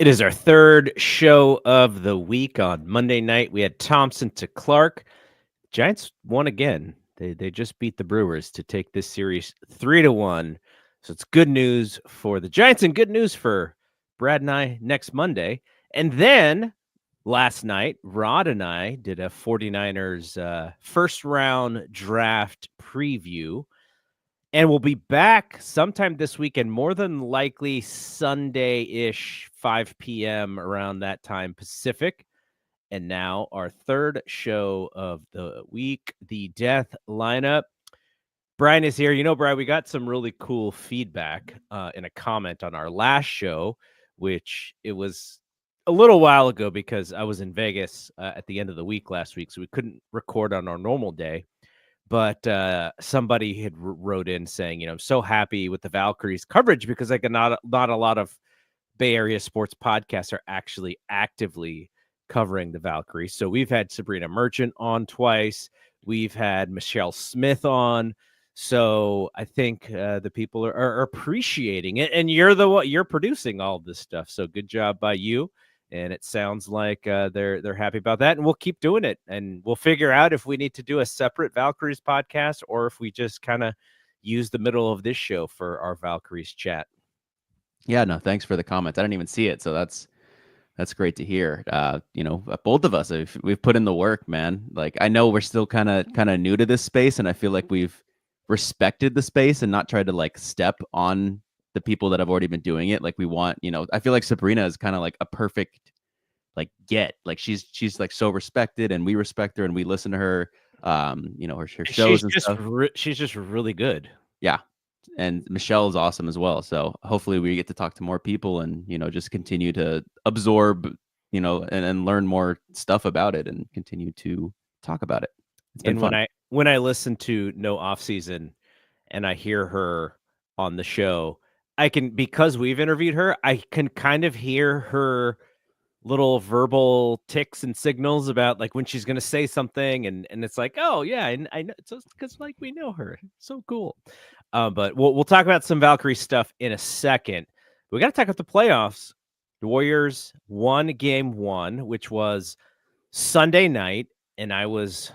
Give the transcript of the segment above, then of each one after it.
It is our third show of the week. On Monday night, we had Thompson to Clark. Giants won again. They just beat the Brewers to take this series 3-1. So it's good news for the Giants and good news for Brad and I next Monday. And then last night, Rod and I did a 49ers first round draft preview. And we'll be back sometime this weekend, more than likely Sunday-ish, 5 p.m. around that time Pacific. And now our third show of the week, the death lineup. Brian is here. Brian, we got some really cool feedback in a comment on our last show, which it was a little while ago because I was in Vegas at the end of the week last week, so we couldn't record on our normal day. But somebody had wrote in saying, I'm so happy with the Valkyries coverage because not a lot of Bay Area sports podcasts are actually actively covering the Valkyries. So we've had Sabrina Merchant on twice. We've had Michelle Smith on. So I think the people are appreciating it. And you're producing all of this stuff. So good job by you. And it sounds like they're happy about that, and we'll keep doing it. And we'll figure out if we need to do a separate Valkyries podcast or if we just kind of use the middle of this show for our Valkyries chat. Yeah, no, thanks for the comments. I didn't even see it, so that's great to hear. Both of us we've put in the work, man. Like I know we're still kind of new to this space, and I feel like we've respected the space and not tried to like step on the people that have already been doing it. Like we want, I feel like Sabrina is kind of like a perfect like she's like so respected, and we respect her and we listen to her, her shows and stuff. She's just really good. Yeah. And Michelle is awesome as well. So hopefully we get to talk to more people and, just continue to absorb, and learn more stuff about it and continue to talk about it. It's been fun. When I listen to No Off Season and I hear her on the show, because we've interviewed her, I can kind of hear her little verbal ticks and signals about like when she's going to say something. And it's like, oh yeah, and I know it's because like we know her. So cool. But we'll talk about some Valkyrie stuff in a second. We got to talk about the playoffs. The Warriors won game 1, which was Sunday night. And I was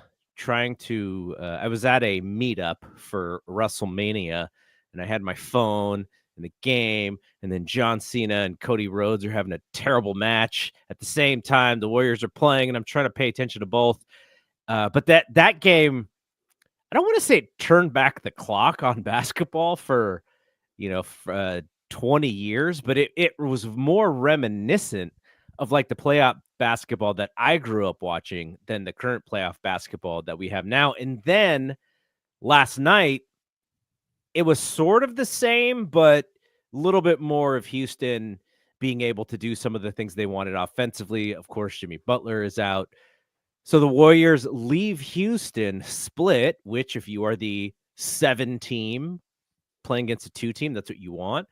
I was at a meetup for WrestleMania, and I had my phone and the game, and then John Cena and Cody Rhodes are having a terrible match at the same time. The Warriors are playing, and I'm trying to pay attention to both. But that game, I don't want to say it turned back the clock on basketball for 20 years, but it was more reminiscent of like the playoff basketball that I grew up watching than the current playoff basketball that we have now. And then last night, it was sort of the same, but a little bit more of Houston being able to do some of the things they wanted offensively. Of course, Jimmy Butler is out. So the Warriors leave Houston split, which if you are the 7 team playing against a 2 team, that's what you want.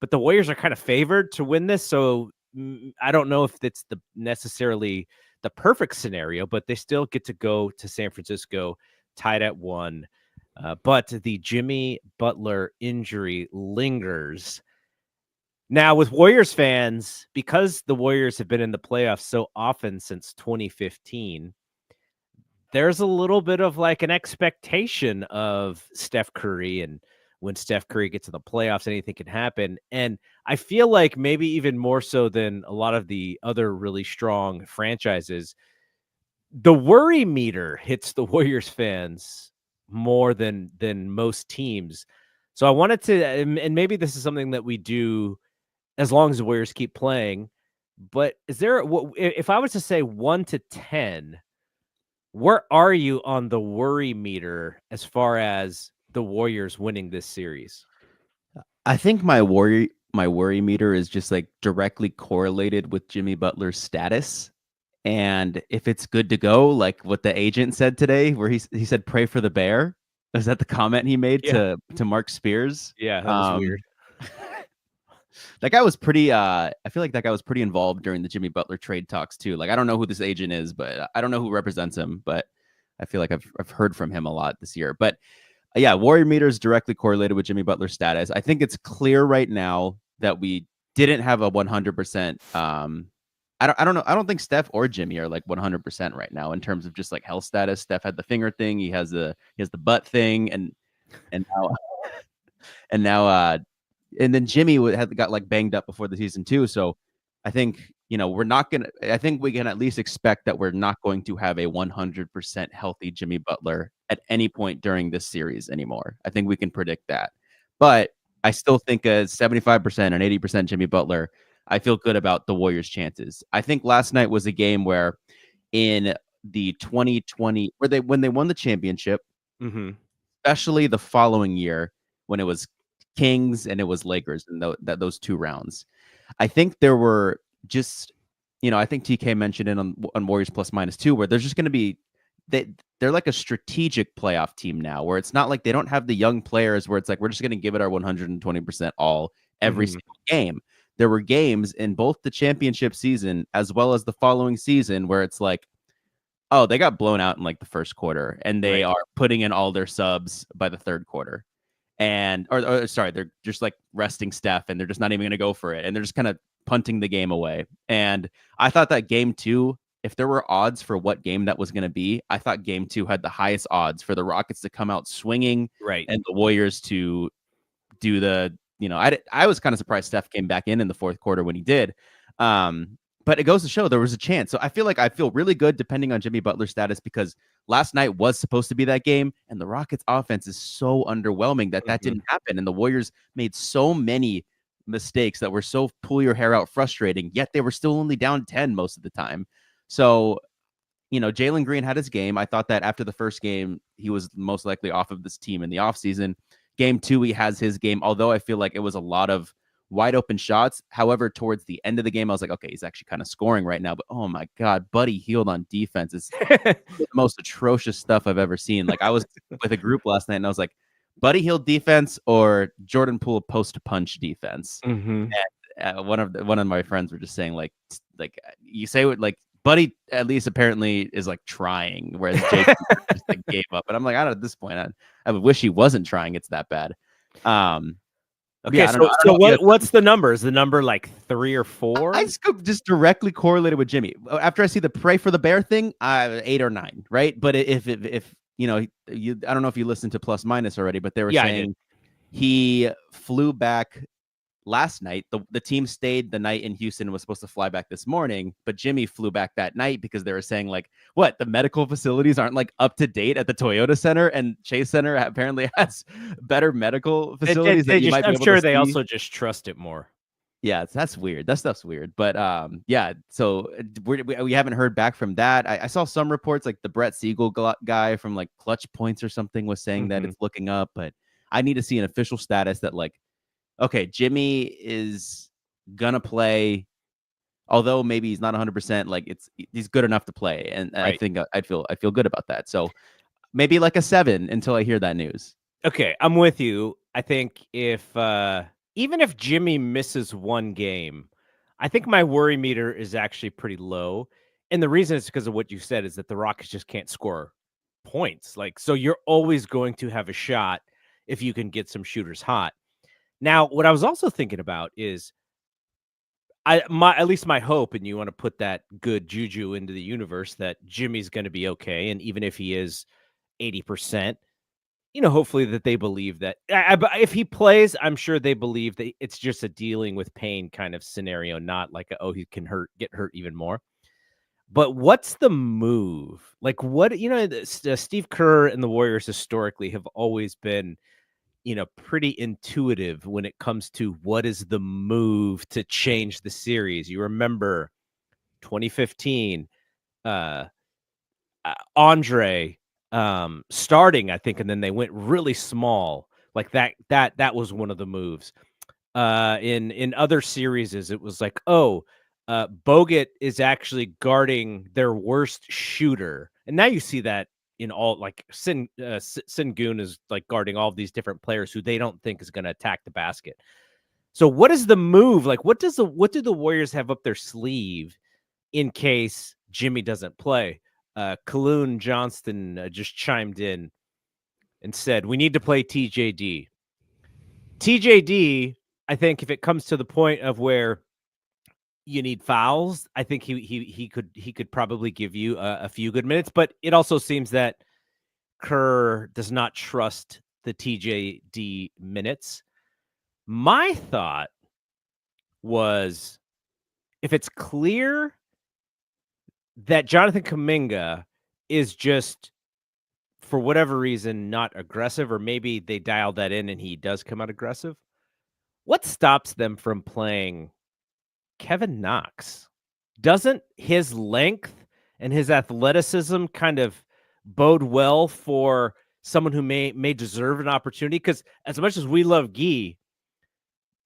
But the Warriors are kind of favored to win this. So I don't know if it's necessarily the perfect scenario, but they still get to go to San Francisco tied at 1. But the Jimmy Butler injury lingers. Now, with Warriors fans, because the Warriors have been in the playoffs so often since 2015, there's a little bit of like an expectation of Steph Curry. And when Steph Curry gets in the playoffs, anything can happen. And I feel like maybe even more so than a lot of the other really strong franchises, the worry meter hits the Warriors fans more than most teams. So I wanted to, and maybe this is something that we do as long as the Warriors keep playing, but is there, if I was to say 1 to 10, where are you on the worry meter as far as the Warriors winning this series? I think my worry meter is just like directly correlated with Jimmy Butler's status. And if it's good to go, like what the agent said today, where he said, "Pray for the bear." Is that the comment he made to Mark Spears? Yeah, that was weird. That guy was pretty. I feel like that guy was pretty involved during the Jimmy Butler trade talks too. Like I don't know who this agent is, but I don't know who represents him. But I feel like I've heard from him a lot this year. But yeah, Warrior meter is directly correlated with Jimmy Butler's status. I think it's clear right now that we didn't have a 100%. I don't know. I don't think Steph or Jimmy are like 100% right now in terms of just like health status. Steph had the finger thing. He has the butt thing, and now and now and then Jimmy had got like banged up before the season too. So I think we're not gonna. I think we can at least expect that we're not going to have a 100% healthy Jimmy Butler at any point during this series anymore. I think we can predict that, but I still think a 75% and 80% Jimmy Butler. I feel good about the Warriors' chances. I think last night was a game where in the 2020 when they won the championship, Mm-hmm. especially the following year when it was Kings and it was Lakers in those two rounds. I think there were just, I think TK mentioned it on Warriors plus minus two, where there's just going to be they're like a strategic playoff team now, where it's not like they don't have the young players where it's like we're just going to give it our 120% all every Mm-hmm. single game. There were games in both the championship season as well as the following season where it's like, oh, they got blown out in like the first quarter, and they Right. are putting in all their subs by the third quarter. And or sorry, they're just like resting Steph, and they're just not even going to go for it, and they're just kind of punting the game away. And I thought that game two, if there were odds for what game that was going to be, I thought game two had the highest odds for the Rockets to come out swinging Right. and the Warriors to do the, I was kind of surprised Steph came back in the fourth quarter when he did. But it goes to show there was a chance. So I feel really good depending on Jimmy Butler's status, because last night was supposed to be that game, and the Rockets offense is so underwhelming that Mm-hmm. didn't happen. And the Warriors made so many mistakes that were so pull your hair out frustrating, yet they were still only down 10 most of the time. So, Jalen Green had his game. I thought that after the first game, he was most likely off of this team in the offseason. Game two, he has his game, although I feel like it was a lot of wide open shots. However, towards the end of the game, I was like, okay, he's actually kind of scoring right now. But oh my God, Buddy Hield on defense is the most atrocious stuff I've ever seen. Like, I was with a group last night and I was like, Buddy Hield defense or Jordan Poole post punch defense. Mm-hmm. And one of my friends were just saying like you say what, like, Buddy at least apparently is like trying, whereas Jake just like gave up. And I'm like, I don't know, at this point, I would wish he wasn't trying. It's that bad. Okay, Yeah, I don't know. so what's the number? Is the number like 3 or 4? I just directly correlated with Jimmy. After I see the pray for the bear thing, 8 or 9, right? But if I don't know if you listened to Plus Minus already, but they were saying he flew back last night. The team stayed the night in Houston and was supposed to fly back this morning, but Jimmy flew back that night because they were saying like, what, the medical facilities aren't like up to date at the Toyota Center, and Chase Center apparently has better medical facilities that you might be able to see. I'm sure they also just trust it more. Yeah, that's weird. That stuff's weird. But yeah, so we haven't heard back from that. I saw some reports like the Brett Siegel guy from like Clutch Points or something was saying that it's looking up, but I need to see an official status that like, okay, Jimmy is gonna play, although maybe he's not 100%. Like he's good enough to play, and right. I think I feel good about that. So maybe like a 7 until I hear that news. Okay, I'm with you. I think if even if Jimmy misses one game, I think my worry meter is actually pretty low, and the reason is because of what you said, is that the Rockets just can't score points. Like, so you're always going to have a shot if you can get some shooters hot. Now, what I was also thinking about is at least my hope, and you want to put that good juju into the universe, that Jimmy's going to be okay. And even if he is 80%, hopefully that they believe that if he plays, I'm sure they believe that it's just a dealing with pain kind of scenario, not like, he can get hurt even more. But what's the move? Like, what, Steve Kerr and the Warriors historically have always been, pretty intuitive when it comes to what is the move to change the series. You remember 2015, Andre starting, I think, and then they went really small. Like that was one of the moves. In other series, it was like, Bogut is actually guarding their worst shooter, and now you see that in all, like Sengun is like guarding all of these different players who they don't think is going to attack the basket. So what is the move? Like, what do the Warriors have up their sleeve in case Jimmy doesn't play? Kaloon Johnston just chimed in and said, we need to play TJD. TJD, I think if it comes to the point of where you need fouls, I think he could probably give you a few good minutes. But it also seems that Kerr does not trust the TJD minutes. My thought was, if it's clear that Jonathan Kuminga is just, for whatever reason, not aggressive, or maybe they dialed that in and he does come out aggressive, what stops them from playing Kevin Knox? Doesn't his length and his athleticism kind of bode well for someone who may deserve an opportunity? Because as much as we love Guy,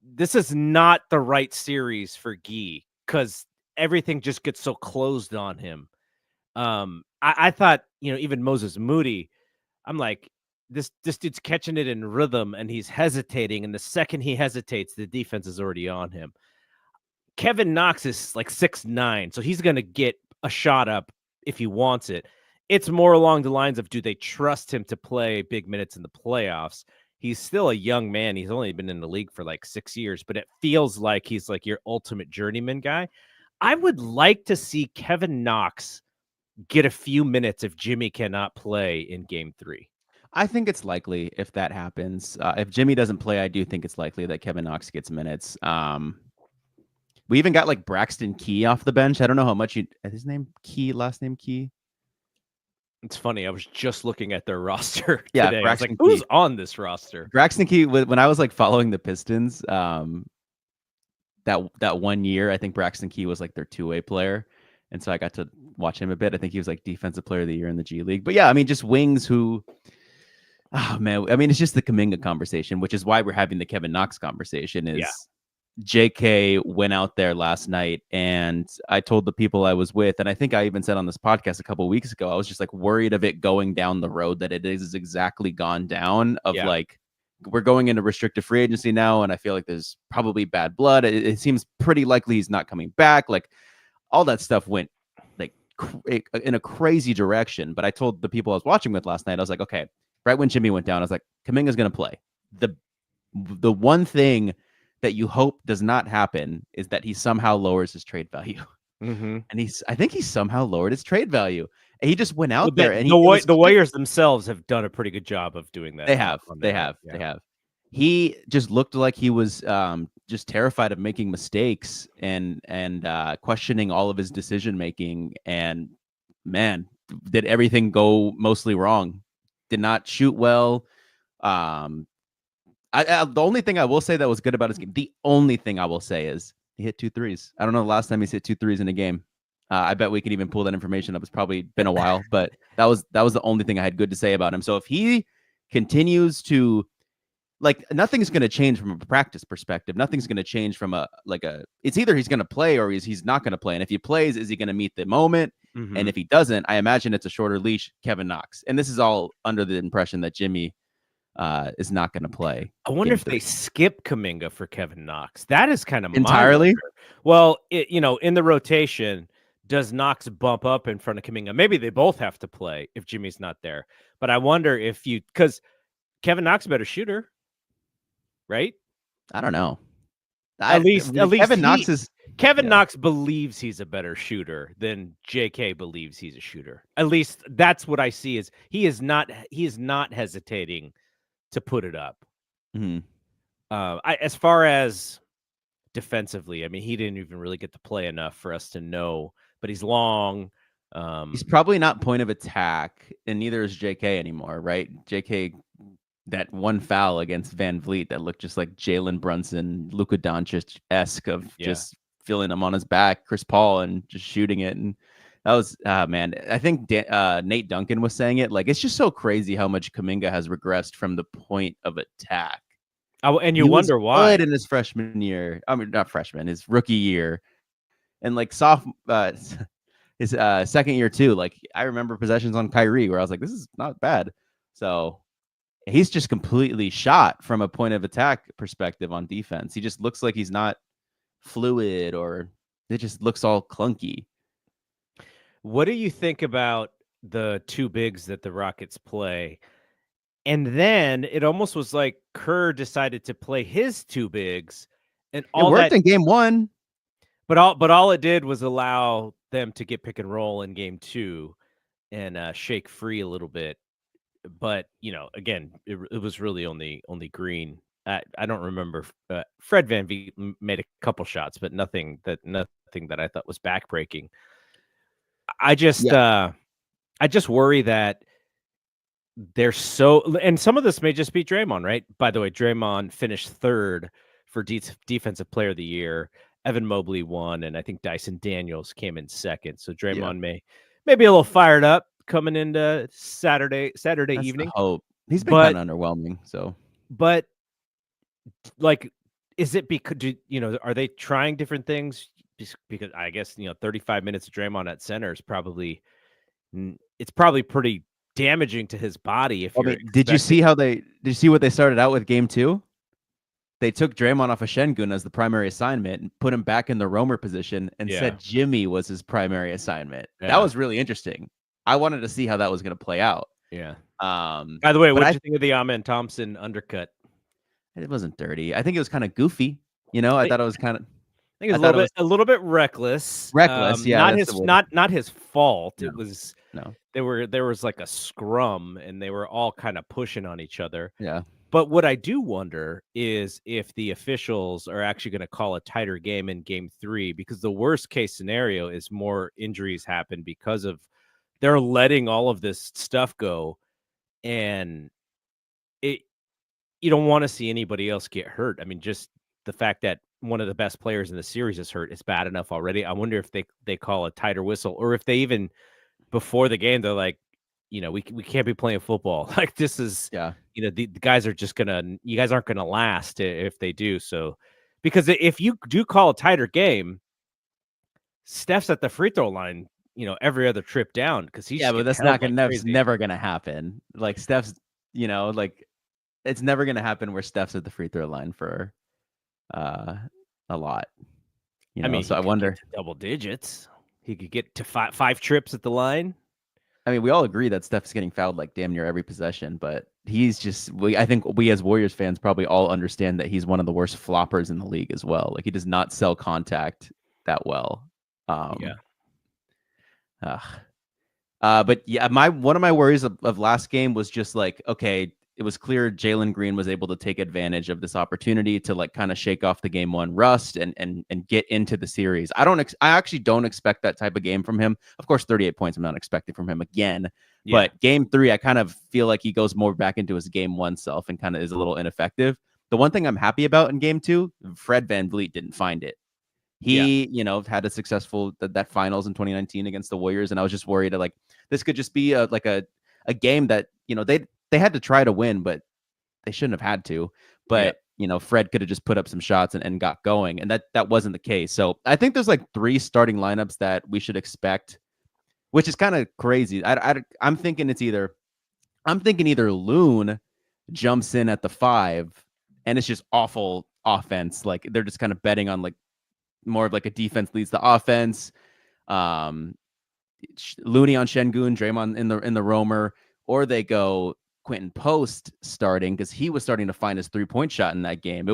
this is not the right series for Guy, because everything just gets so closed on him. I thought, even Moses Moody, I'm like, this dude's catching it in rhythm and he's hesitating. And the second he hesitates, the defense is already on him. Kevin Knox is like 6'9", so he's going to get a shot up if he wants it. It's more along the lines of, do they trust him to play big minutes in the playoffs? He's still a young man. He's only been in the league for like 6 years, but it feels like he's like your ultimate journeyman guy. I would like to see Kevin Knox get a few minutes if Jimmy cannot play in game 3. I think it's likely if that happens. If Jimmy doesn't play, I do think it's likely that Kevin Knox gets minutes. We even got like Braxton Key off the bench. I don't know how much his name Key, last name Key. It's funny. I was just looking at their roster today. Yeah, I was like, who's on this roster? Braxton Key, when I was like following the Pistons, that 1 year, I think Braxton Key was like their two-way player. And so I got to watch him a bit. I think he was like defensive player of the year in the G League. But yeah, I mean, just wings who, oh man, I mean, it's just the Kuminga conversation, which is why we're having the Kevin Knox conversation. Is JK went out there last night, and I told the people I was with, and I think I even said on this podcast a couple of weeks ago, I was just like worried of it going down the road that it is exactly gone down of like, we're going into restricted free agency now, and I feel like there's probably bad blood. It seems pretty likely he's not coming back. Like, all that stuff went like in a crazy direction. But I told the people I was watching with last night, I was like, okay, right when Jimmy went down, I was like, Kuminga's going to play. The one thing that you hope does not happen is that he somehow lowers his trade value. Mm-hmm. And I think he somehow lowered his trade value. And he just went out there, and the Warriors themselves have done a pretty good job of doing that. They have. He just looked like he was just terrified of making mistakes and questioning all of his decision making. And man, did everything go mostly wrong? Did not shoot well. The only thing I will say that was good about his game, the only thing I will say is he hit 2 threes. I don't know the last time he's hit 2 threes in a game. I bet we could even pull that information up. It's probably been a while, but that was the only thing I had good to say about him. So if he continues to, like, nothing's going to change from a practice perspective. Nothing's going to change from it's either he's going to play or he's not going to play. And if he plays, is he going to meet the moment? Mm-hmm. And if he doesn't, I imagine it's a shorter leash, Kevin Knox. And this is all under the impression that Jimmy is not going to play. I wonder if they skip Kuminga for Kevin Knox. That is kind of entirely. Well, in the rotation, does Knox bump up in front of Kuminga? Maybe they both have to play if Jimmy's not there. But I wonder if because Kevin Knox is a better shooter, right? I don't know. At least Kevin Yeah. Knox believes he's a better shooter than JK believes he's a shooter. At least that's what I see. Is he is not hesitating to put it up. Mm-hmm. As far as defensively, I mean, he didn't even really get to play enough for us to know, but he's long. He's probably not point of attack, and neither is JK anymore, right? JK, that one foul against Van Vliet that looked just like Jalen Brunson, Luka Doncic-esque of just feeling him on his back, Chris Paul, and just shooting it. And that was, man, I think Nate Duncan was saying it. Like, it's just so crazy how much Kuminga has regressed from the point of attack. Oh, and you wonder why. Good in his freshman year. I mean, not freshman, his rookie year. And like his second year too. Like, I remember possessions on Kyrie where I was like, this is not bad. So he's just completely shot from a point of attack perspective on defense. He just looks like he's not fluid, or it just looks all clunky. What do you think about the two bigs that the Rockets play? And then it almost was like Kerr decided to play his two bigs And It all worked that, in game one. but all it did was allow them to get pick and roll in game 2 and, shake free a little bit. But, again, it was really only Green. I don't remember Fred VanVleet made a couple shots, but nothing that I thought was backbreaking. I just, Yeah. uh I just worry that they're so, and some of this may just be Draymond, right? By the way, Draymond finished 3rd for defensive player of the year. Evan Mobley won, and I think Dyson Daniels came in 2nd. So Yeah. Draymond may be a little fired up coming into Saturday That's the evening. hope. He's been But kind of underwhelming. So but like, is it because are they trying different things? Just because I guess 35 minutes of Draymond at center is probably it's probably pretty damaging to his body if I you're mean, did you expecting. see did you see what they started out with game two? They took Draymond off of Şengün as the primary assignment and put him back in the roamer position and Yeah, said Jimmy was his primary assignment. That yeah, was really interesting. I wanted to see how that was going to play out. yeah. Um, By the way, but what'd you think of the Amen Thompson undercut? it wasn't dirty. I think it was kind of goofy. You know, I I thought it was kind of, think it I was thought it was a little bit reckless. reckless. Yeah, Not that's the his word. not his fault. No, It was no. there was like a scrum and they were all kind of pushing on each other. Yeah. But what I do wonder is if the officials are actually going to call a tighter game in game 3, because the worst case scenario is more injuries happen because of they're letting all of this stuff go, and it you don't want to see anybody else get hurt. I mean, just the fact that one of the best players in the series is hurt is bad enough already. I wonder if they call a tighter whistle, or if they even before the game they're like, we can't be playing football. Like, this is, Yeah. the guys are just you guys aren't gonna last if they do so, because if you do call a tighter game, Steph's at the free throw line, every other trip down because he's Yeah, just but getting held like that's crazy. never gonna happen. Like Steph's, like it's never gonna happen where Steph's at the free throw line for uh a lot. I mean, So he I could get wonder. to double digits. He could get to five trips at the line. I mean, we all agree that Steph's getting fouled like damn near every possession, but he's just. I think we as Warriors fans probably all understand that he's one of the worst floppers in the league as well. Like he does not sell contact that well. Yeah. Um, ugh. But yeah, my one of my worries of last game was just like, okay, it was clear Jalen Green was able to take advantage of this opportunity to like kind of shake off the game one rust and get into the series. I actually don't expect that type of game from him. Of course, 38 points I'm not expecting from him again. Yeah. But game 3, I kind of feel like he goes more back into his game 1 self and kind of is a little ineffective. The one thing I'm happy about in game 2, Fred VanVleet didn't find it. Yeah. He, had a successful that finals in 2019 against the Warriors, and I was just worried that like this could just be a game that they had to try to win, but they shouldn't have had to. Yeah. But Fred could have just put up some shots and got going, and that wasn't the case. So I think there's like 3 starting lineups that we should expect, which is kind of crazy. I'm thinking either Loon jumps in at the 5, and it's just awful offense. Like they're just kind of betting on like more of like a defense leads the offense. Um, Looney on Şengün, Draymond in the roamer, or they go Quentin Post starting because he was starting to find his 3-point shot in that game.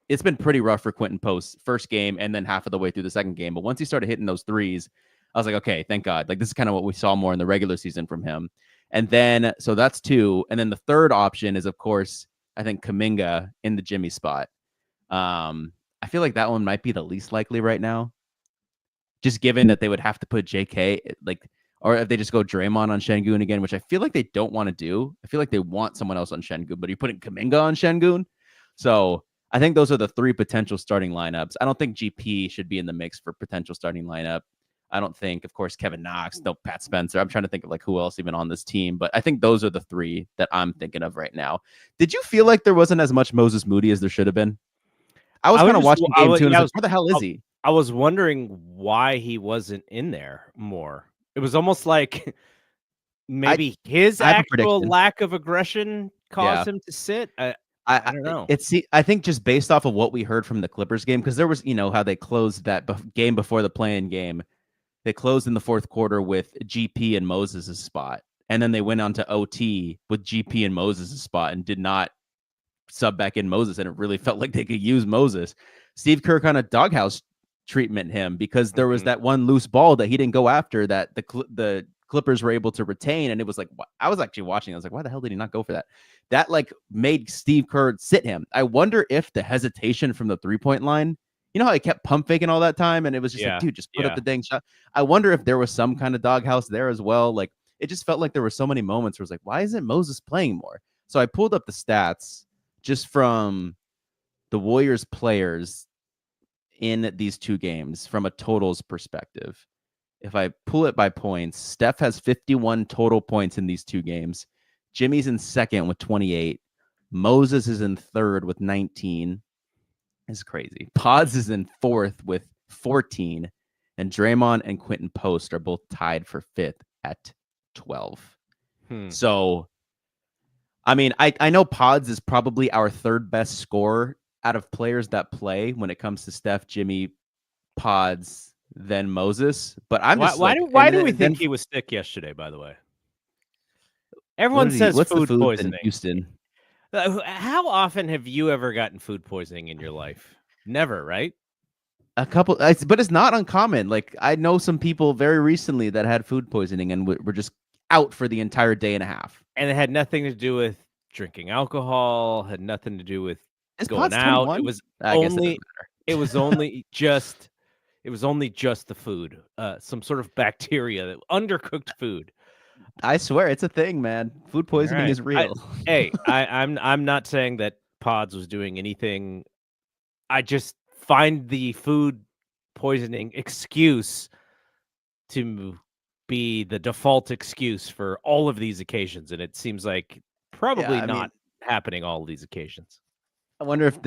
It's been pretty rough for Quentin Post first game and then half of the way through the second game. But once he started hitting those threes, I was like, okay, thank God. Like this is kind of what we saw more in the regular season from him. And then so that's 2. And then the third option is of course I think Kuminga in the Jimmy spot. I feel like that one might be the least likely right now, just given that they would have to put JK like, or if they just go Draymond on Şengün again, which I feel like they don't want to do. I feel like they want someone else on Şengün, but you're putting Kuminga on Şengün. So I think those are the 3 potential starting lineups. I don't think GP should be in the mix for potential starting lineup. I don't think, of course, Kevin Knox, no Pat Spencer. I'm trying to think of like who else even on this team, but I think those are the 3 that I'm thinking of right now. Did you feel like there wasn't as much Moses Moody as there should have been? I was kind of watching game 2 and I was like, where the hell is he? I was wondering why he wasn't in there more. It was almost like maybe his I have a actual prediction. lack of aggression caused him to sit. I don't know. I think just based off of what we heard from the Clippers game, because there was, how they closed that game before the play-in game. They closed in the fourth quarter with GP and Moses' spot. And then they went on to OT with GP and Moses' spot and did not sub back in Moses, and it really felt like they could use Moses. Steve Kerr kind of doghouse treatment him because there was that one loose ball that he didn't go after that the Clippers were able to retain, and it was like I was actually watching. I was like, why the hell did he not go for that? That like made Steve Kerr sit him. I wonder if the hesitation from the 3-point line. You know how he kept pump faking all that time, and it was just like, dude, just put up the dang shot. I wonder if there was some kind of doghouse there as well. Like it just felt like there were so many moments where it was like, why isn't Moses playing more? So I pulled up the stats just from the Warriors players in these two games from a totals perspective. If I pull it by points, Steph has 51 total points in these two games. Jimmy's in second with 28. Moses is in third with 19. It's crazy. Pods is in fourth with 14. And Draymond and Quentin Post are both tied for fifth at 12. So, I mean, I know Pods is probably our third best scorer out of players that play when it comes to Steph, Jimmy, Pods, then Moses. But I'm just why do we think he was sick yesterday? By the way, everyone says what's food the food poisoning. in Houston? How often have you ever gotten food poisoning in your life? Never, right? A couple, but it's not uncommon. Like I know some people very recently that had food poisoning and were just out for the entire day and a half. And it had nothing to do with drinking alcohol. Had nothing to do with going out. 21? It was only just the food. Some sort of bacteria, undercooked food. I swear it's a thing, man. Food poisoning is real. I'm not saying that Pods was doing anything. I just find the food poisoning excuse to be the default excuse for all of these occasions, and it seems like probably not happening all of these occasions. I wonder if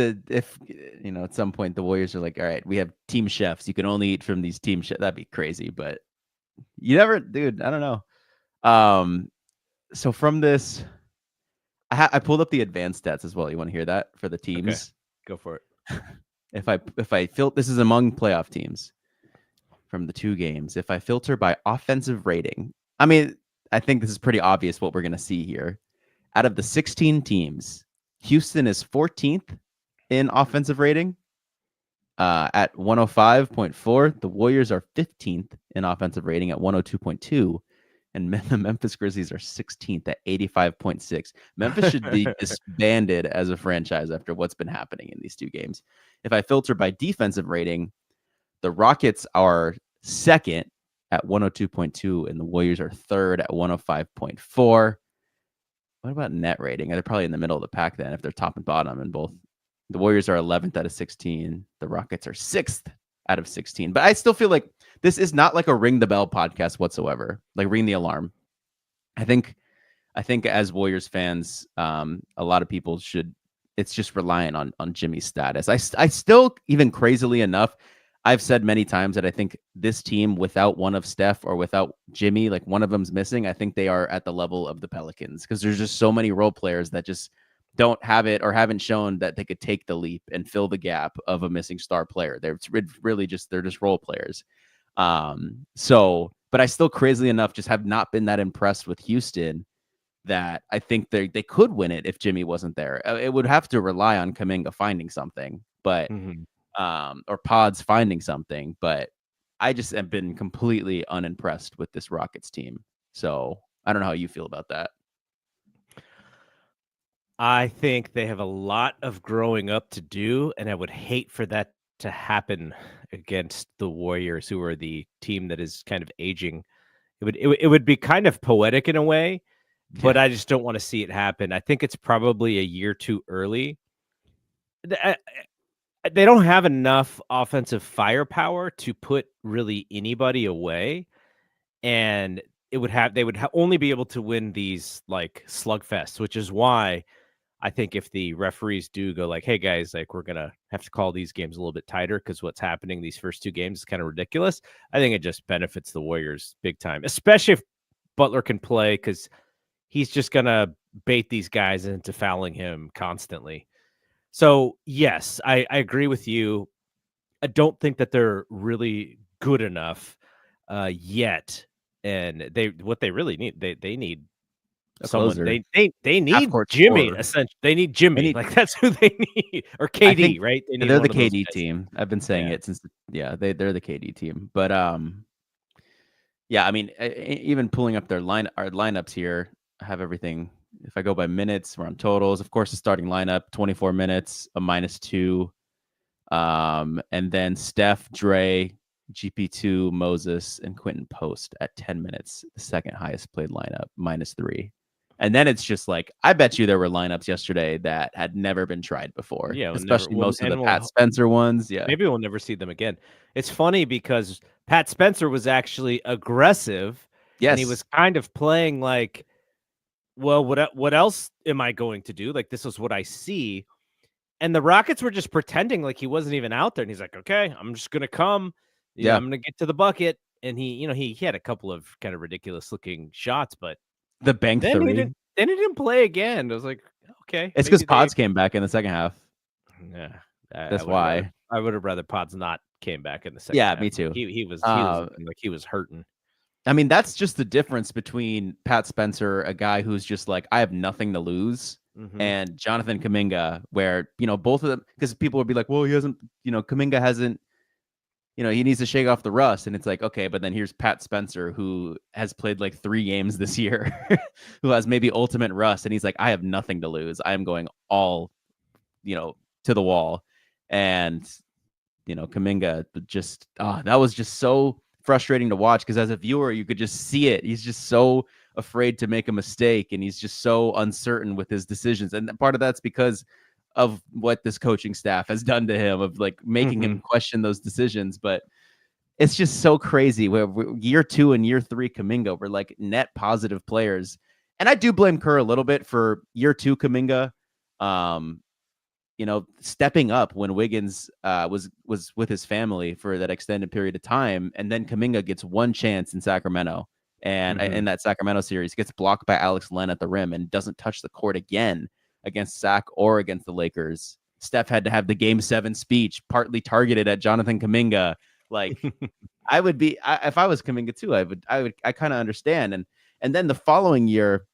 at some point the Warriors are like, all right, we have team chefs. You can only eat from these team chefs. That'd be crazy, but you never, dude. I don't know. So from this, I pulled up the advanced stats as well. You want to hear that for the teams? Okay. Go for it. If I this is among playoff teams from the two games. If I filter by offensive rating, I mean, I think this is pretty obvious what we're going to see here. Out of the 16 teams, Houston is 14th in offensive rating at 105.4. The Warriors are 15th in offensive rating at 102.2. And the Memphis Grizzlies are 16th at 85.6. Memphis should be disbanded as a franchise after what's been happening in these two games. If I filter by defensive rating, the Rockets are second at 102.2, and the Warriors are third at 105.4. What about net rating? They're probably in the middle of the pack then if they're top and bottom in both. The Warriors are 11th out of 16. The Rockets are 6th out of 16. But I still feel like this is not like a ring the bell podcast whatsoever. Like ring the alarm. I think as Warriors fans, a lot of people it's just relying on Jimmy's status. I still, even crazily enough, I've said many times that I think this team without one of Steph or without Jimmy, like one of them's missing, I think they are at the level of the Pelicans because there's just so many role players that just don't have it or haven't shown that they could take the leap and fill the gap of a missing star player. They're just role players. But I still crazily enough just have not been that impressed with Houston that I think they could win it if Jimmy wasn't there. It would have to rely on Kuminga finding something, but or Pods finding something. But I just have been completely unimpressed with this Rockets team. So I don't know how you feel about that. I think they have a lot of growing up to do, and I would hate for that to happen against the Warriors, who are the team that is kind of aging. It would be kind of poetic in a way, but I just don't want to see it happen. I think it's probably a year too early. They don't have enough offensive firepower to put really anybody away, and they would only be able to win these like slugfests, which is why I think if the referees do go like, hey guys, like we're going to have to call these games a little bit tighter because what's happening these first two games is kind of ridiculous. I think it just benefits the Warriors big time, especially if Butler can play because he's just going to bait these guys into fouling him constantly. So yes, I agree with you. I don't think that they're really good enough yet. And what they really need, they need A someone. closer, They half need court Jimmy. scorer. Essentially, they need They Jimmy. need. Like that's who they need, or I KD, think right? They need they're the one of those KD guys. team. I've been saying Yeah. it since. Yeah, they're the KD team. But yeah. I mean, even pulling up our lineups here, I have everything. If I go by minutes, we're on totals. Of course, the starting lineup, 24 minutes, a -2. And then Steph, Dre, GP2, Moses, and Quentin Post at 10 minutes, the second highest played lineup, -3. And then it's just like, I bet you there were lineups yesterday that had never been tried before, Yeah, we'll never. especially Well, most of the and Pat we'll Spencer ones. Yeah. maybe we'll never see them again. It's funny because Pat Spencer was actually aggressive, and he was Yes. kind of playing like, well, what else am I going to do? Like this is what I see. And the Rockets were just pretending like he wasn't even out there. And he's like, okay, I'm just gonna come. Yeah. I'm gonna get to the bucket. And he had a couple of kind of ridiculous looking shots, but The bank then he didn't. three. Then he didn't play again. I was like, okay, It's because maybe they. Pods came back in the second half. Yeah, I That's would have rather. why. I would have rather Pods not came back in the second Yeah, half. me too. He was looking like he was hurting. I mean, that's just the difference between Pat Spencer, a guy who's just like, I have nothing to lose, Mm-hmm. and Jonathan Kuminga, where, both of them, because people would be like, well, he hasn't, Kuminga hasn't, he needs to shake off the rust. And it's like, okay, but then here's Pat Spencer, who has played like 3 games this year, who has maybe ultimate rust. And he's like, I have nothing to lose. I am going all, to the wall. And, Kuminga just, that was just so frustrating to watch, because as a viewer, you could just see it. He's just so afraid to make a mistake, and he's just so uncertain with his decisions. And part of that's because of what this coaching staff has done to him, of like making him question those decisions. But it's just so crazy where year 2 and year 3 Kuminga were like net positive players. And I do blame Kerr a little bit for year 2 Kuminga. Stepping up when Wiggins was with his family for that extended period of time, and then Kuminga gets one chance in Sacramento, and in that Sacramento series, gets blocked by Alex Len at the rim and doesn't touch the court again against Sac or against the Lakers. Steph had to have the Game 7 speech partly targeted at Jonathan Kuminga. Like, I would be if I was Kuminga too. I kind of understand. And then the following year,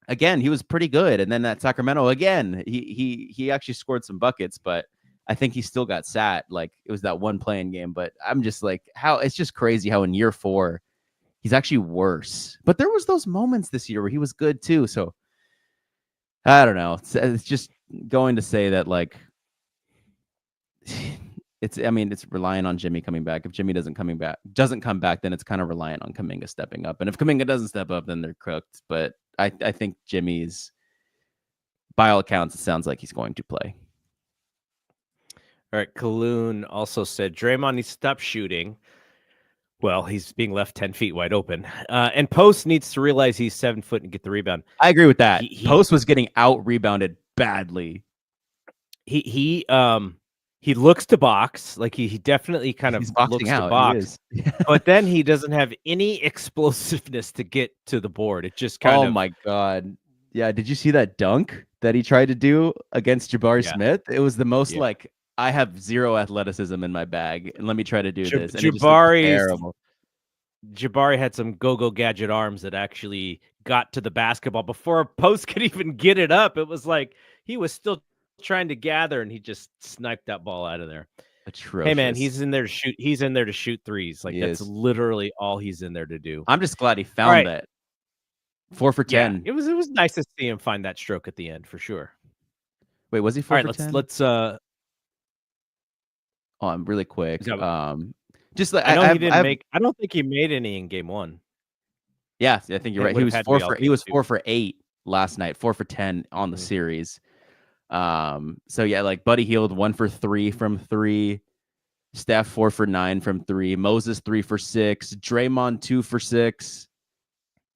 again, he was pretty good. And then at Sacramento, again, he actually scored some buckets, but I think he still got sat. Like, it was that one playing game. But I'm just like, how it's just crazy how in year 4 he's actually worse. But there was those moments this year where he was good too. So I don't know. It's just going to say that, like, it's relying on Jimmy coming back. If Jimmy doesn't come back, then it's kind of reliant on Kuminga stepping up. And if Kuminga doesn't step up, then they're cooked. But I think Jimmy's, by all accounts, it sounds like he's going to play. All right. Kaloon also said Draymond needs to stop shooting. Well, he's being left 10 feet wide open. And Post needs to realize he's 7 foot and get the rebound. I agree with that. Post was getting out rebounded badly. He looks to box, like he definitely kind of looks out. To box, but then he doesn't have any explosiveness to get to the board. It just kind of. Oh my god! Yeah, did you see that dunk that he tried to do against Jabari Smith? It was the most like, I have zero athleticism in my bag, and let me try to do this. And Jabari had some go-go gadget arms that actually got to the basketball before Post could even get it up. It was like he was still trying to gather, and he just sniped that ball out of there. Atrocious. Hey man, he's in there to shoot. He's in there to shoot threes. Like, that's literally all he's in there to do. I'm just glad he found that. 4 for 10. Yeah, it was nice to see him find that stroke at the end for sure. Wait, was he 4 for 10? Let's I'm really quick. Just like I know he didn't make. I don't think he made any in game 1. Yeah, I think you're right. He was 4 for 8 last night. 4 for 10 on the series. So yeah, like Buddy Hield 1 for 3 from 3. Steph 4 for 9 from 3. Moses 3 for 6. Draymond 2 for 6.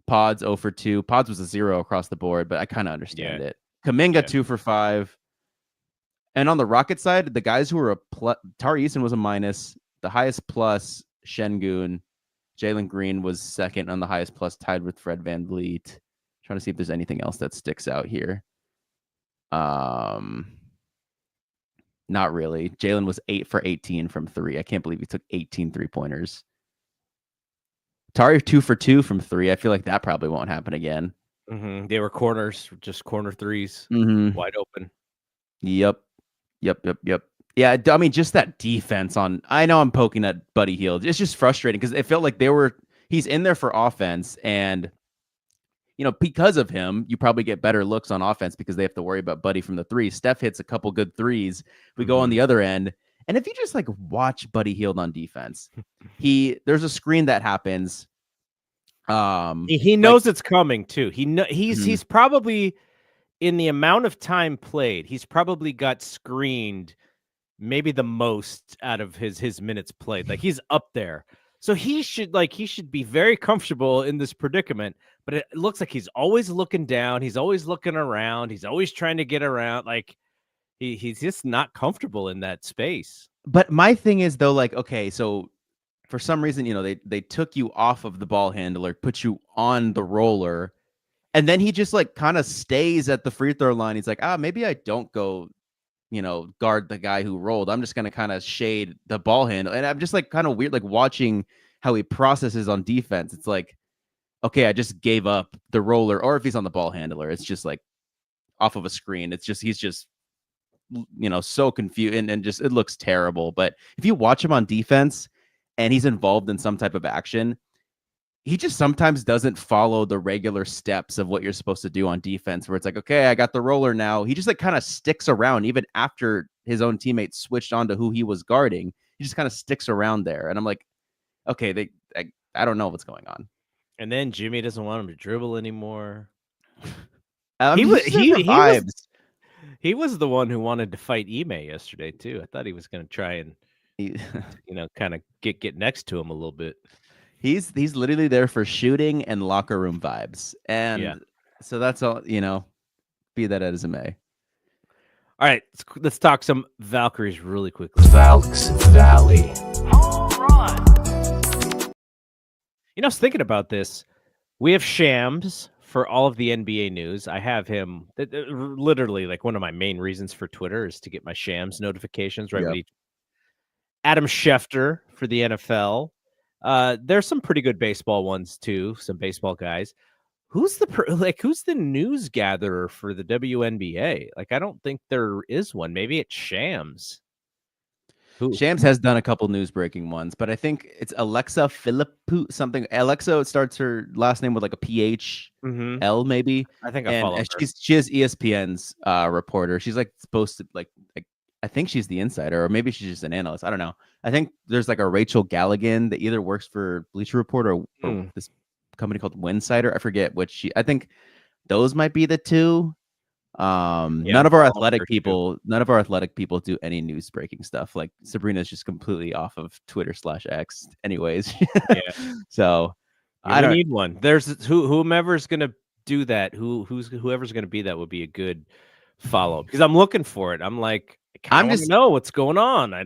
Pods 0 for 2. Pods was a 0 across the board, but I kind of understand it. Kuminga 2 for 5. And on the Rocket side, the guys who were Tari Eason was a minus. The highest plus, Şengün. Jalen Green was second on the highest plus, tied with Fred VanVleet. Trying to see if there's anything else that sticks out here. Not really. Jalen was 8 for 18 from 3. I can't believe he took 18 3-pointers. Tari 2 for 2 from 3. I feel like that probably won't happen again. They were corners, just corner threes, Mm-hmm. wide open. Yep. Yep. Yeah, I mean, just that defense on. I know I'm poking at Buddy Hield. It's just frustrating because it felt like he's in there for offense, and because of him, you probably get better looks on offense because they have to worry about Buddy from the three. Steph hits a couple good threes. We go on the other end, and if you just like watch Buddy Hield on defense, there's a screen that happens. He Like, knows it's coming too. He's probably, in the amount of time played, he's probably got screened maybe the most out of his minutes played. Like, he's up there. So he should be very comfortable in this predicament, but it looks like he's always looking down, he's always looking around, he's always trying to get around. Like, he's just not comfortable in that space. But my thing is though, like, okay, so for some reason, they took you off of the ball handler, put you on the roller, and then he just like kind of stays at the free throw line. He's like, maybe I don't go, guard the guy who rolled. I'm just gonna kind of shade the ball handle. And I'm just like kind of weird, like watching how he processes on defense. It's like, okay, I just gave up the roller, or if he's on the ball handler, it's just like off of a screen. It's just he's just so confused and just it looks terrible. But if you watch him on defense and he's involved in some type of action, he just sometimes doesn't follow the regular steps of what you're supposed to do on defense, where it's like, okay, I got the roller now. He just like kind of sticks around even after his own teammates switched on to who he was guarding. He just kind of sticks around there. And I'm like, okay, I don't know what's going on. And then Jimmy doesn't want him to dribble anymore. He was the one who wanted to fight Ime yesterday too. I thought he was going to try and kind of get next to him a little bit. He's literally there for shooting and locker room vibes. And so that's all, be that as it may. All right, let's talk some Valkyries really quickly. Valks Valley. Home run. I was thinking about this. We have Shams for all of the NBA news. I have him literally, like, one of my main reasons for Twitter is to get my Shams notifications, right? Yep. Adam Schefter for the NFL. There's some pretty good baseball ones too, some baseball guys. Who's the news gatherer for the WNBA? Like, I don't think there is one. Maybe it's Shams. Shams has done a couple news breaking ones, but I think it's Alexa Philippou something. Alexa, it starts her last name with like a PH L maybe. I think I follow her. She is ESPN's reporter. She's like supposed to like I think she's the insider, or maybe she's just an analyst. I don't know. I think there's like a Rachel Galligan that either works for Bleacher Report or this company called Winsider. I forget which. I think those might be the two. None of our athletic people do any news breaking stuff. Like Sabrina's just completely off of Twitter/X anyways. So I don't need one. There's whomever's gonna do that, whoever's gonna be that would be a good follow, because I'm looking for it. I'm like, I want to know what's going on. I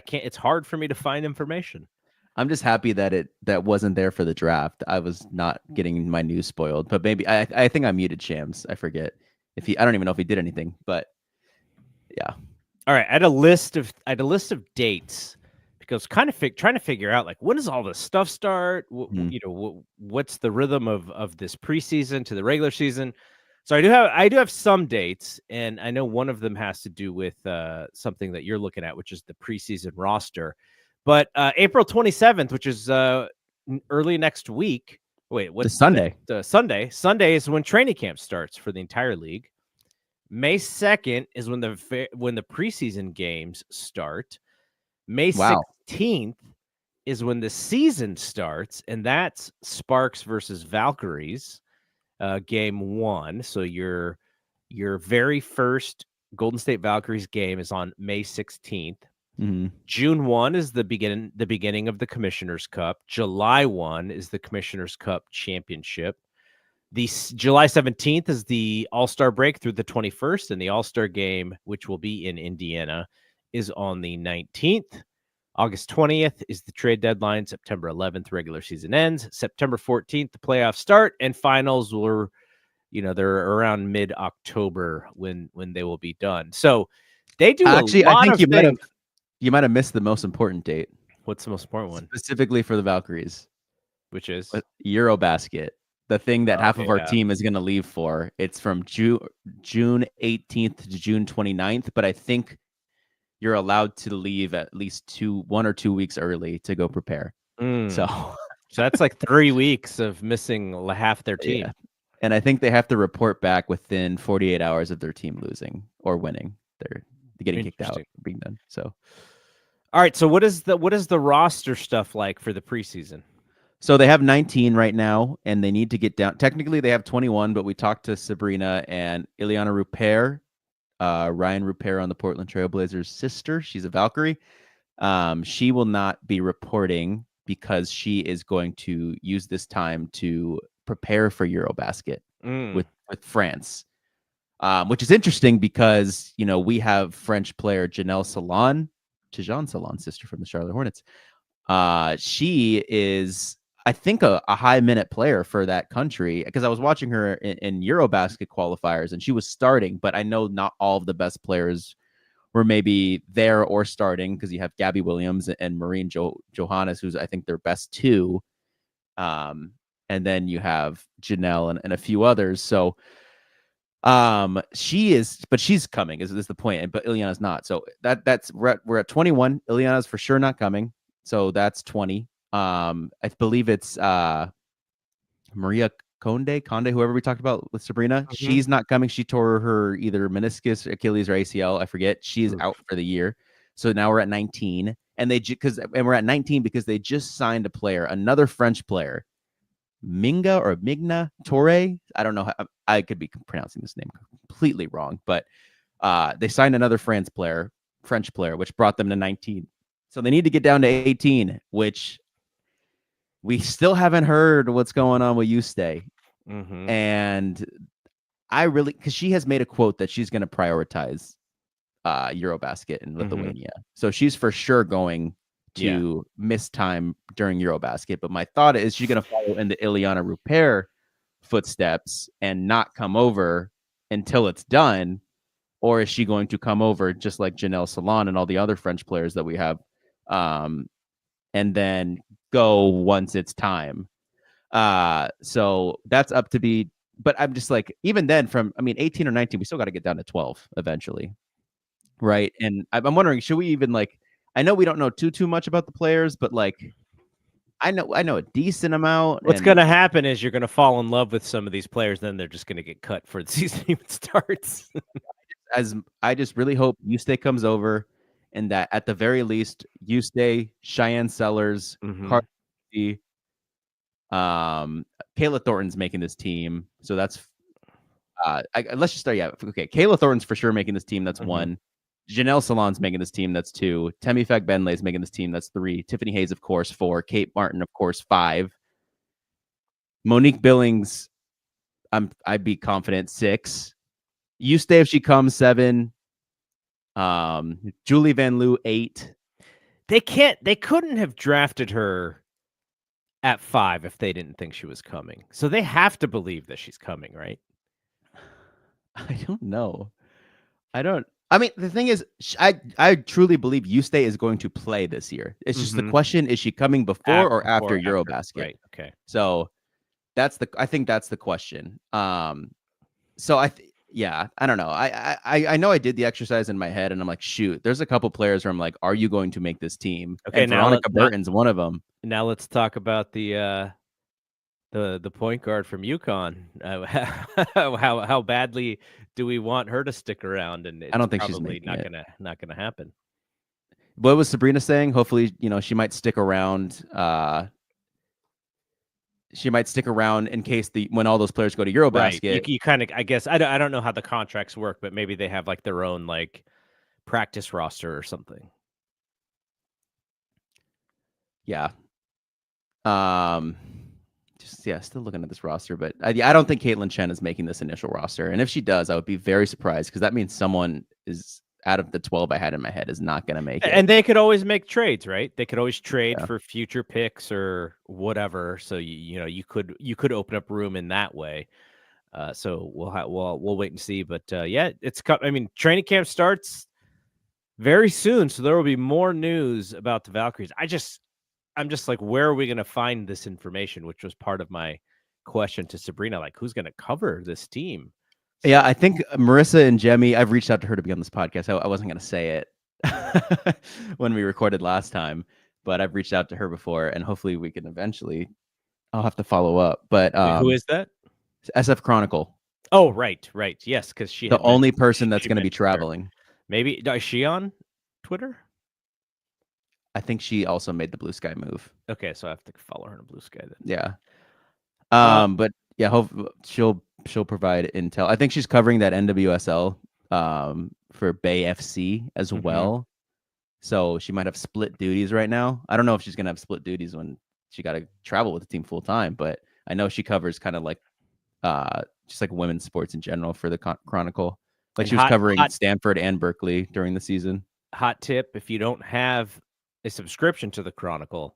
can't, it's hard for me to find information. I'm just happy that that wasn't there for the draft. I was not getting my news spoiled, but maybe I think I muted Shams. I forget. I don't even know if he did anything, but yeah. All right, I had a list of dates, because trying to figure out, like, when does all this stuff start? What's the rhythm of this preseason to the regular season? So I do have some dates, and I know one of them has to do with something that you're looking at, which is the preseason roster. But April 27th, which is early next week. Wait, what's Sunday? Sunday. Sunday is when training camp starts for the entire league. May 2nd is when the preseason games start. May 16th is when the season starts, and that's Sparks versus Valkyries, game 1. So your very first Golden State Valkyries game is on May 16th. June 1 is the beginning of the Commissioner's Cup. July 1 is the Commissioner's Cup Championship. The July 17th is the All-Star break through the 21st, and the All-Star game, which will be in Indiana, is on the 19th. August 20th is the trade deadline. September 11th, regular season ends. September 14th, the playoffs start, and finals were, they're around mid-October when they will be done. So they do I think you might have missed the most important date. What's the most important one? Specifically for the Valkyries, which is Eurobasket. the thing that half of our yeah. team is going to leave for. It's from June 18th to June 29th, but I think you're allowed to leave at least 1 or 2 weeks early to go prepare. So, So that's like 3 weeks of missing half their team. yeah. And I think they have to report back within 48 hours of their team losing or winning. They're getting kicked out, being done. So, all right. So what is the roster stuff like for the preseason? So they have 19 right now, and they need to get down. Technically, they have 21, but we talked to Sabrina and Ileana Rupert, Ryan Rupert on the Portland Trailblazers' sister. She's a Valkyrie. She will not be reporting because she is going to use this time to prepare for Eurobasket with France, which is interesting because, we have French player Tijan Salon, sister from the Charlotte Hornets. She is, I think, a high minute player for that country, because I was watching her in Eurobasket qualifiers and she was starting, but I know not all of the best players were maybe there or starting, because you have Gabby Williams and Maureen Johannes, who's I think their best two. And then you have Janelle and a few others. So she's coming is the point, but Ileana's not. So we're at 21. Ileana's for sure not coming. So that's 20. I believe it's Maria Conde, whoever we talked about with Sabrina. Mm-hmm. She's not coming. She tore her either meniscus, Achilles, or ACL. I forget. She's out for the year. So now we're at 19, and we're at 19 because they just signed a player, another French player, Migna Torre. I don't know. I could be pronouncing this name completely wrong, but they signed another French player, which brought them to 19. So they need to get down to 18, which we still haven't heard what's going on with Yuste. Mm-hmm. And because she has made a quote that she's going to prioritize Eurobasket in Lithuania. Mm-hmm. So she's for sure going to miss time during Eurobasket. But my thought is, she's going to follow in the Ileana Rupert footsteps and not come over until it's done? Or is she going to come over just like Janelle Salon and all the other French players that we have, and then go once it's time? So that's up to be. But I'm just like, even then, 18 or 19, we still got to get down to 12 eventually, right? And I'm wondering, should we even I know we don't know too much about the players, but I know a decent amount. What's going to happen is you're going to fall in love with some of these players, then they're just going to get cut before the season even starts. As I just really hope Yuste comes over, and that at the very least, Yuste, Cheyenne Sellers, Carly, Kayla Thornton's making this team. So that's let's just start. Yeah, okay. Kayla Thornton's for sure making this team. That's one. Janelle Salon's making this team. That's 2. Temi Fagbenley's making this team. That's 3. Tiffany Hayes, of course, 4. Kate Martin, of course, 5. Monique Billings, I'd be confident, 6. Yuste, if she comes, 7. Julie Van Loo, 8. They couldn't have drafted her at 5 if they didn't think she was coming. So they have to believe that she's coming, right? I don't know. The thing is, I truly believe Yuste is going to play this year. It's just the question: is she coming before or after Eurobasket? Right. Okay. So I think that's the question. So I don't know. I know I did the exercise in my head, and I'm like, shoot, there's a couple players where I'm like, are you going to make this team? Okay, and Veronica Burton's one of them. Now let's talk about the point guard from UConn. How badly do we want her to stick around? And I don't think she's not gonna happen. What was Sabrina saying? Hopefully, she might stick around. She might stick around in case when all those players go to Eurobasket. Right. You kind of, I guess, I don't know how the contracts work, but maybe they have their own practice roster or something. Yeah. Still looking at this roster, but I don't think Caitlin Chen is making this initial roster. And if she does, I would be very surprised, because that means someone is out of the 12 I had in my head is not going to make it. And they could always make trades, right? They could always trade for future picks or whatever. So you could open up room in that way. So we'll wait and see. But training camp starts very soon, so there will be more news about the Valkyries. I'm just like, where are we going to find this information? Which was part of my question to Sabrina, like who's going to cover this team? Yeah, I think Marissa and Jemmy, I've reached out to her to be on this podcast. I wasn't going to say it when we recorded last time, but I've reached out to her before, and hopefully we can eventually. I'll have to follow up. But Wait, who is that? SF Chronicle. Oh, right. Yes, because The only person that's going to be traveling. Maybe is she on Twitter? I think she also made the Blue Sky move. Okay, so I have to follow her on Blue Sky then. Yeah. But yeah, hope she'll provide intel. I think she's covering that NWSL for Bay FC as well. So she might have split duties right now. I don't know if she's gonna have split duties when she got to travel with the team full time, but I know she covers kind of like just like women's sports in general for the Chronicle. Like she was covering Stanford and Berkeley during the season. Hot tip: if you don't have a subscription to the Chronicle,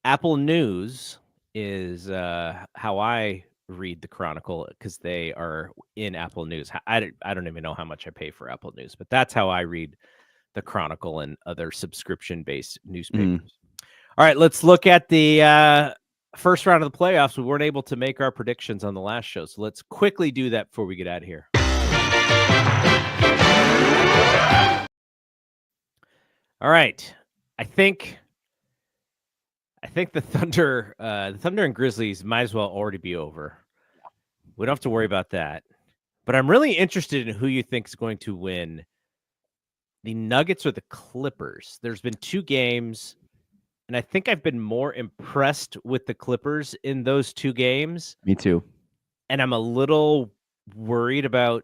Apple News is how I read the Chronicle because they are in Apple News. I don't even know how much I pay for Apple News, but that's how I read the Chronicle and other subscription-based newspapers. All right, let's look at the first round of the playoffs. We weren't able to make our predictions on the last show, so let's quickly do that before we get out of here. All right, I think the Thunder and Grizzlies might as well already be over. We don't have to worry about that. But I'm really interested in who you think is going to win, the Nuggets or the Clippers. There's been 2 games, and I think I've been more impressed with the Clippers in those 2 games. Me too. And I'm a little worried about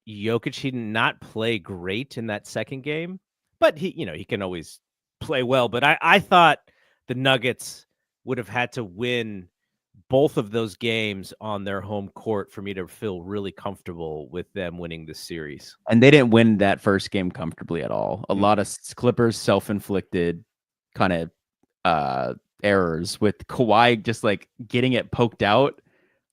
Jokic. He did not play great in that second game, but he can always play well. But I thought the Nuggets would have had to win both of those games on their home court for me to feel really comfortable with them winning this series. And they didn't win that first game comfortably at all. A lot of Clippers self-inflicted kind of errors with Kawhi just like getting it poked out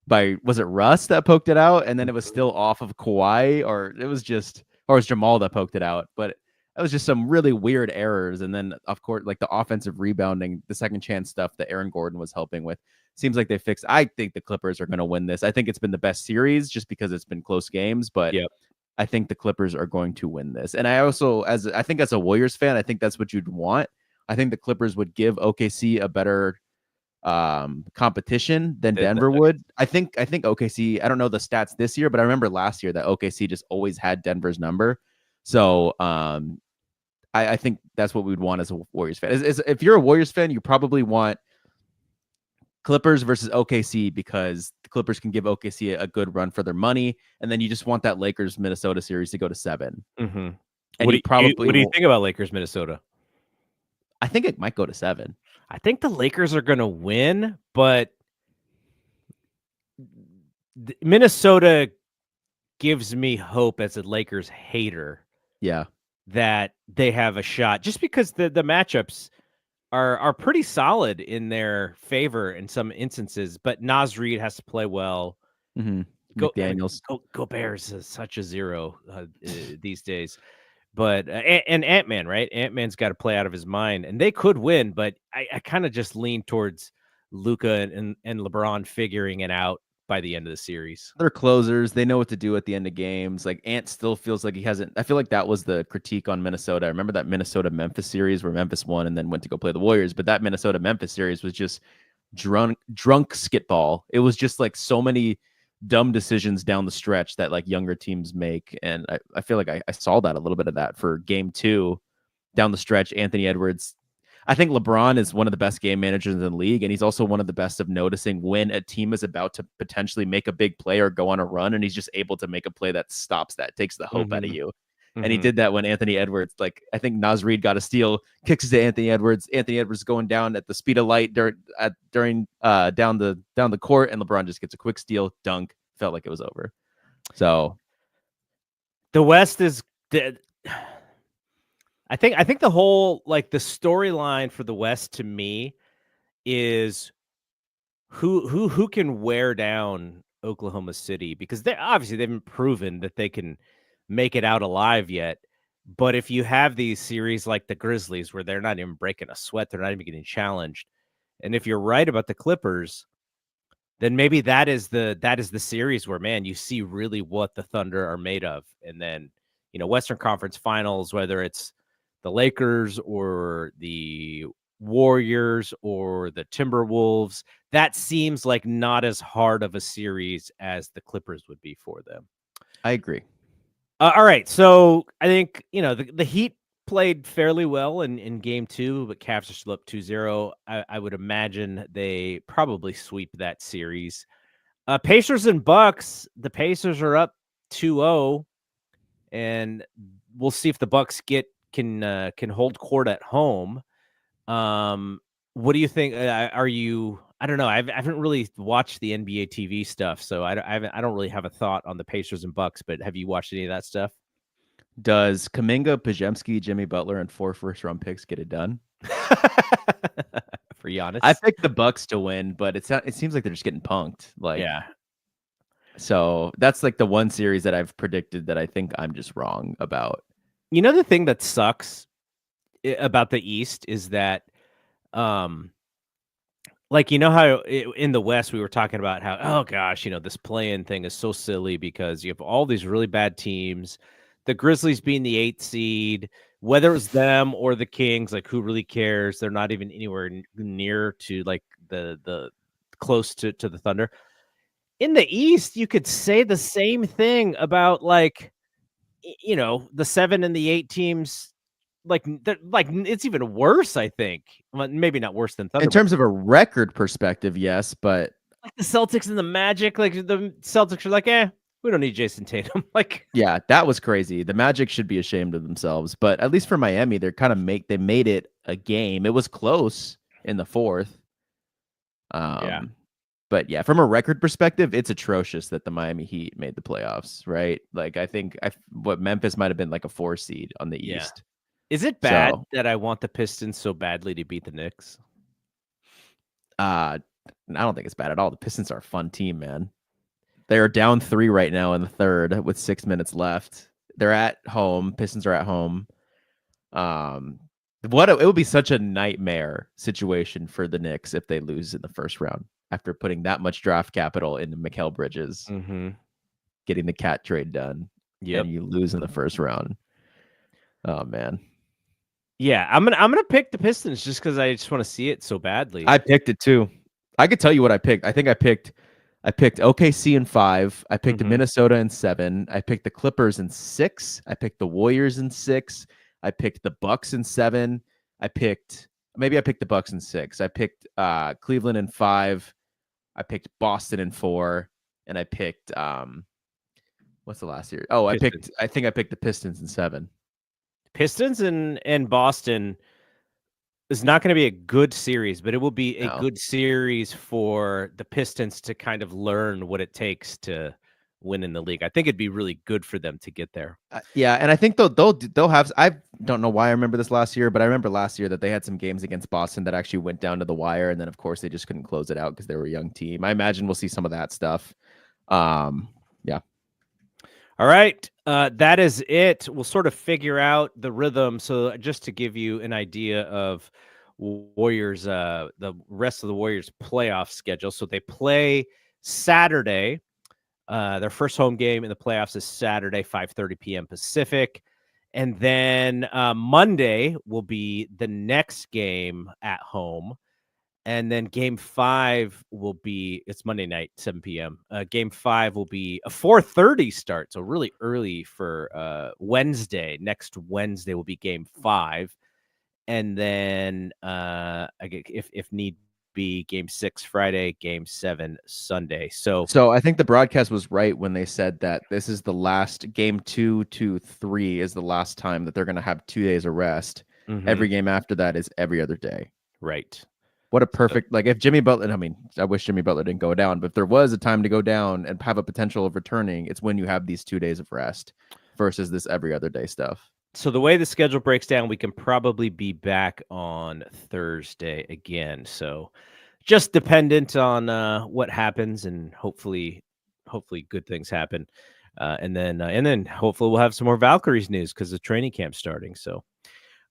by, was it Russ that poked it out? And then it was still off of Kawhi, or it was Jamal that poked it out. But it was just some really weird errors. And then, of course, like the offensive rebounding, the second chance stuff that Aaron Gordon was helping with, seems like they fixed. I think the Clippers are going to win this. I think it's been the best series just because it's been close games, but I think the Clippers are going to win this. And I also, as a Warriors fan, I think that's what you'd want. I think the Clippers would give OKC a better competition than Denver would. I think OKC, I don't know the stats this year, but I remember last year that OKC just always had Denver's number. So I think that's what we'd want as a Warriors fan. If you're a Warriors fan, you probably want Clippers versus OKC because the Clippers can give OKC a good run for their money, and then you just want that Lakers Minnesota series to go to 7. Mm-hmm. And what do you think about Lakers Minnesota? I think it might go to 7. I think the Lakers are going to win, but Minnesota gives me hope as a Lakers hater. Yeah, that they have a shot just because the matchups are pretty solid in their favor in some instances, but Naz Reid has to play well. McDaniels. Go Bears is such a zero these days. But and Ant-Man, right? Ant-Man's got to play out of his mind, and they could win, but I kind of just lean towards Luka and LeBron figuring it out by the end of the series. They're closers. They know what to do at the end of games. Like Ant still feels like he hasn't. I feel like that was the critique on Minnesota. I remember that Minnesota-Memphis series where Memphis won and then went to go play the Warriors. But that Minnesota-Memphis series was just drunk skitball. It was just like so many dumb decisions down the stretch that like younger teams make. And I feel like I saw that a little bit of that for game 2 down the stretch. Anthony Edwards. I think LeBron is one of the best game managers in the league, and he's also one of the best of noticing when a team is about to potentially make a big play or go on a run, and he's just able to make a play that stops that, takes the hope out of you. And he did that when Anthony Edwards, like I think Naz Reid got a steal, kicks it to Anthony Edwards. Anthony Edwards going down at the speed of light down the court, and LeBron just gets a quick steal, dunk, felt like it was over. So the West is dead. I think the whole like the storyline for the West to me is who can wear down Oklahoma City, because they haven't proven that they can make it out alive yet. But if you have these series like the Grizzlies where they're not even breaking a sweat, they're not even getting challenged. And if you're right about the Clippers, then maybe that is the series where, man, you see really what the Thunder are made of. And then, Western Conference Finals, whether it's the Lakers or the Warriors or the Timberwolves, that seems like not as hard of a series as the Clippers would be for them. I agree. All right, so I think, the Heat played fairly well in game 2, but Cavs are still up 2-0. I would imagine they probably sweep that series. Pacers and Bucks, the Pacers are up 2-0, and we'll see if the Bucks can hold court at home. What do you think? Are you? I don't know. I haven't really watched the NBA TV stuff, so I don't really have a thought on the Pacers and Bucks. But have you watched any of that stuff? Does Kuminga, Pajemski, Jimmy Butler, and 4 first-round picks get it done? For Giannis, I picked the Bucks to win, but it seems like they're just getting punked. Yeah. So that's like the one series that I've predicted that I think I'm just wrong about. The thing that sucks about the East is that, how in the West we were talking about how, oh gosh, this play-in thing is so silly because you have all these really bad teams. The Grizzlies being the 8th seed, whether it's them or the Kings, like who really cares? They're not even anywhere near to like the close to the Thunder. In the East, you could say the same thing about like, the 7 and the 8 teams. Like it's even worse, I think. Well, maybe not worse than Thunder. In terms of a record perspective, yes, but like the Celtics and the Magic, like the Celtics are like, we don't need Jason Tatum. Like, yeah, that was crazy. The Magic should be ashamed of themselves, but at least for Miami, they made it a game. It was close in the 4th. Yeah. But yeah, from a record perspective, it's atrocious that the Miami Heat made the playoffs, right? Like I think what Memphis might have been like a 4 seed on the East. Is it bad that I want the Pistons so badly to beat the Knicks? I don't think it's bad at all. The Pistons are a fun team, man. They are down 3 right now in the 3rd with 6 minutes left. They're at home. Pistons are at home. It would be such a nightmare situation for the Knicks if they lose in the first round after putting that much draft capital into Mikal Bridges, getting the cat trade done, and you lose in the first round. Oh man. Yeah, I'm gonna pick the Pistons just because I just want to see it so badly. I picked it too. I could tell you what I picked. I think I picked OKC in 5. I picked Minnesota in 7. I picked the Clippers in 6. I picked the Warriors in 6. I picked the Bucks in 7. I picked the Bucks in 6. I picked Cleveland in 5. I picked Boston in 4, and I picked what's the last year? Oh, Pistons. I think I picked the Pistons in 7. Pistons and Boston is not going to be a good series, but it will be a good series for the Pistons to kind of learn what it takes to win in the league. I think it'd be really good for them to get there. Yeah, and I think they'll have. I don't know why I remember this last year, but I remember last year that they had some games against Boston that actually went down to the wire, and then of course they just couldn't close it out because they were a young team. I imagine we'll see some of that stuff. Yeah. All right, that is it. We'll sort of figure out the rhythm. So just to give you an idea of Warriors, the rest of the Warriors playoff schedule. So they play Saturday. Their first home game in the playoffs is Saturday, 5:30 p.m. Pacific. And then Monday will be the next game at home. And then game 5 will be, it's Monday night, 7 p.m. Game 5 will be a 4:30 start. So really early for Wednesday. Next Wednesday will be game 5. And then if need be, game 6 Friday, game 7 Sunday. So I think the broadcast was right when they said that this is the last game 2 to 3 is the last time that they're going to have 2 days of rest. Every game after that is every other day. Right. What a perfect, like if Jimmy Butler, I mean, I wish Jimmy Butler didn't go down, but if there was a time to go down and have a potential of returning, it's when you have these 2 days of rest versus this every other day stuff. So the way the schedule breaks down, we can probably be back on Thursday again. So just dependent on what happens, and hopefully good things happen. And then hopefully we'll have some more Valkyries news because the training camp's starting. So,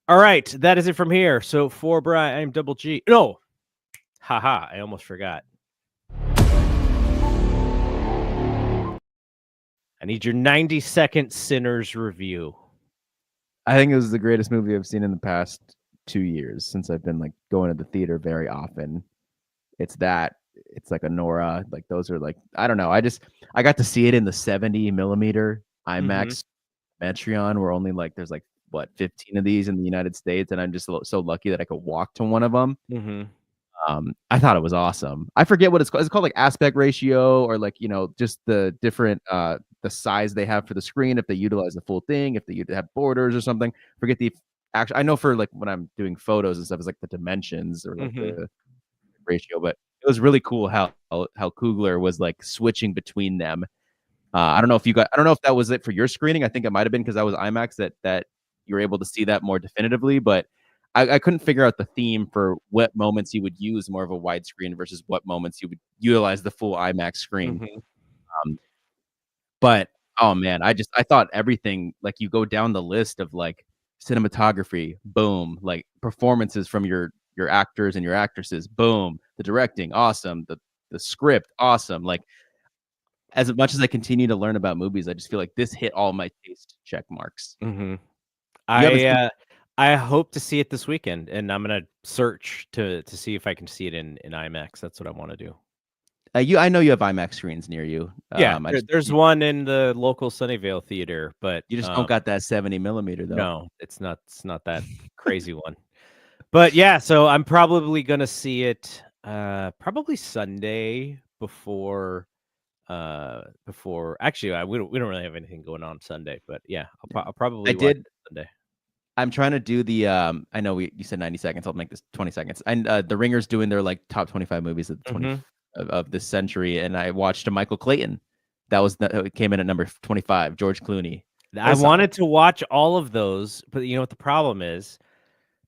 all right, that is it from here. So for Brian, I'm Double G. No, haha, I almost forgot. I need your 90-second Sinners review. I think it was the greatest movie I've seen in the past 2 years since I've been like going to the theater very often. It's like a Nora, like those are like, I don't know. I got to see it in the 70 millimeter IMAX Metreon, where only like there's like what 15 of these in the United States, and I'm just so lucky that I could walk to one of them. I thought it was awesome. I forget what it's called. It's called like aspect ratio, or like, just the different the size they have for the screen, if they utilize the full thing, if they have borders or something. Forget the actual. I know for like when I'm doing photos and stuff, it's like the dimensions or like the ratio, but it was really cool how Coogler was like switching between them. I don't know if that was it for your screening. I think it might have been because that was IMAX that you were able to see that more definitively, but I couldn't figure out the theme for what moments you would use more of a widescreen versus what moments you would utilize the full IMAX screen. But oh man, I thought everything, like you go down the list of like cinematography, boom, like performances from your actors and your actresses, boom, the directing, awesome, the script, awesome. Like as much as I continue to learn about movies, I just feel like this hit all my taste check marks. I hope to see it this weekend, and I'm gonna search to see if I can see it in IMAX. That's what I want to do. I know you have IMAX screens near you. Yeah, there's one in the local Sunnyvale theater, but you just don't got that 70 millimeter though. No, it's not that crazy one. But yeah, so I'm probably gonna see it probably Sunday before actually we don't really have anything going on Sunday, but yeah, I'll probably watch it Sunday. I'm trying to do the I know you said 90 seconds. I'll make this 20 seconds. And the Ringer's doing their like top 25 movies of of this century, and I watched a Michael Clayton. It came in at number 25, George Clooney. I wanted to watch all of those, but you know what the problem is?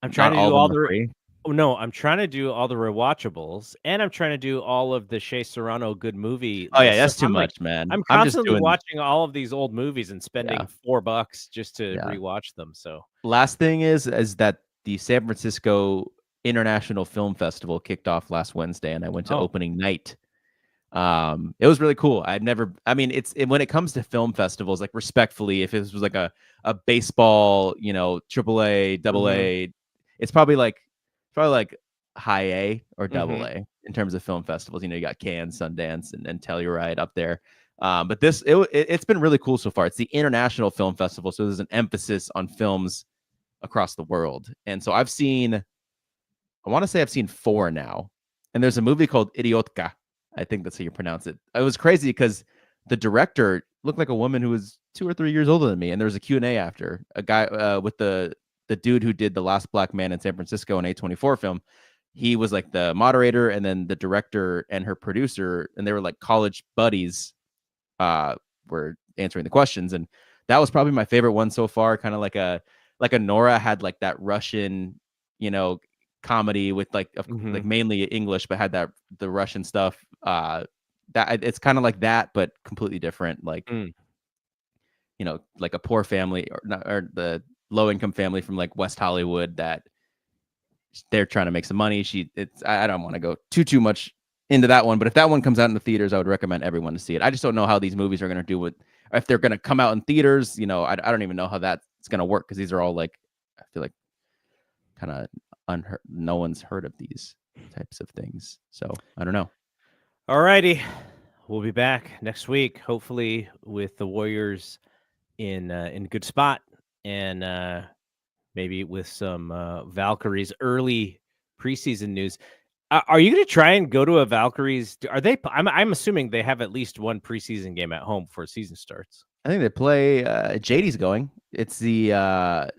I'm trying to do all the I'm trying to do all the rewatchables, and I'm trying to do all of the Shea Serrano good movie. Oh yeah, that's too much, man. I'm constantly watching all of these old movies and spending $4 just to rewatch them. So last thing is that the San Francisco International Film Festival kicked off last Wednesday, and I went to opening night. It was really cool. When it comes to film festivals, like respectfully, if it was like a baseball, AAA, AA, it's probably like high A or double A in terms of film festivals. You got Cannes, Sundance, and Telluride up there. But it's been really cool so far. It's the International Film Festival, so there's an emphasis on films across the world. And so I want to say I've seen 4 now. And there's a movie called Idiotka. I think that's how you pronounce it. It was crazy because the director looked like a woman who was 2 or 3 years older than me. And there was a Q&A after. A guy with the dude who did The Last Black Man in San Francisco, an A24 film. He was like the moderator, and then the director and her producer, and they were like college buddies, were answering the questions. And that was probably my favorite one so far. Kind of like a Nora had like that Russian, comedy with like mainly English, but had the Russian stuff. That it's kind of like that, but completely different. Like, like a poor family or the low income family from like West Hollywood that they're trying to make some money. I don't want to go too much into that one, but if that one comes out in the theaters, I would recommend everyone to see it. I just don't know how these movies are going to do it, or if they're going to come out in theaters. I don't even know how that's going to work, because these are all like, I feel like kind of unheard. No one's heard of these types of things, so I don't know. All righty, we'll be back next week, hopefully with the Warriors in good spot, and maybe with some Valkyries early preseason news. Are you going to try and go to a Valkyries? Are they? I'm assuming they have at least one preseason game at home before season starts. I think they play. JD's going. It's the.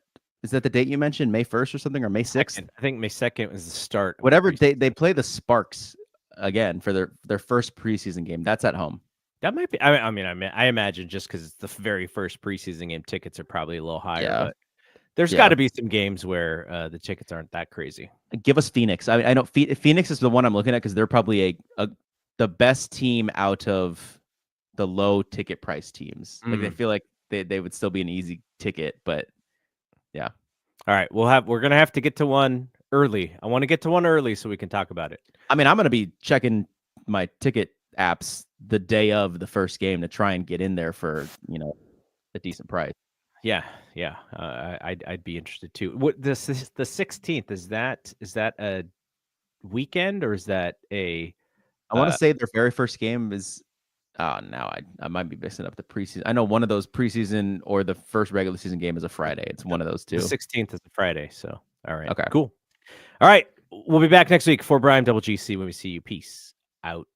Is that the date you mentioned? May 1st or something, or May 6th? I think May 2nd was the start. Whatever they play the Sparks again for their first preseason game. That's at home. That might be. I imagine just because it's the very first preseason game, tickets are probably a little higher. Yeah. But there's got to be some games where the tickets aren't that crazy. Give us Phoenix. I know Phoenix is the one I'm looking at because they're probably the best team out of the low ticket price teams. Like they feel like they would still be an easy ticket, but yeah. All right, we're gonna have to get to one early. I want to get to one early so we can talk about it. I'm gonna be checking my ticket apps the day of the first game to try and get in there for, a decent price. Yeah. I'd be interested too. What the 16th is that a weekend or is that a I want to say their very first game is. Oh, now I might be mixing up the preseason. I know one of those preseason or the first regular season game is a Friday. It's one of those two. The 16th is a Friday. So, all right. Okay. Cool. All right. We'll be back next week for Brian Double GC when we see you. Peace out.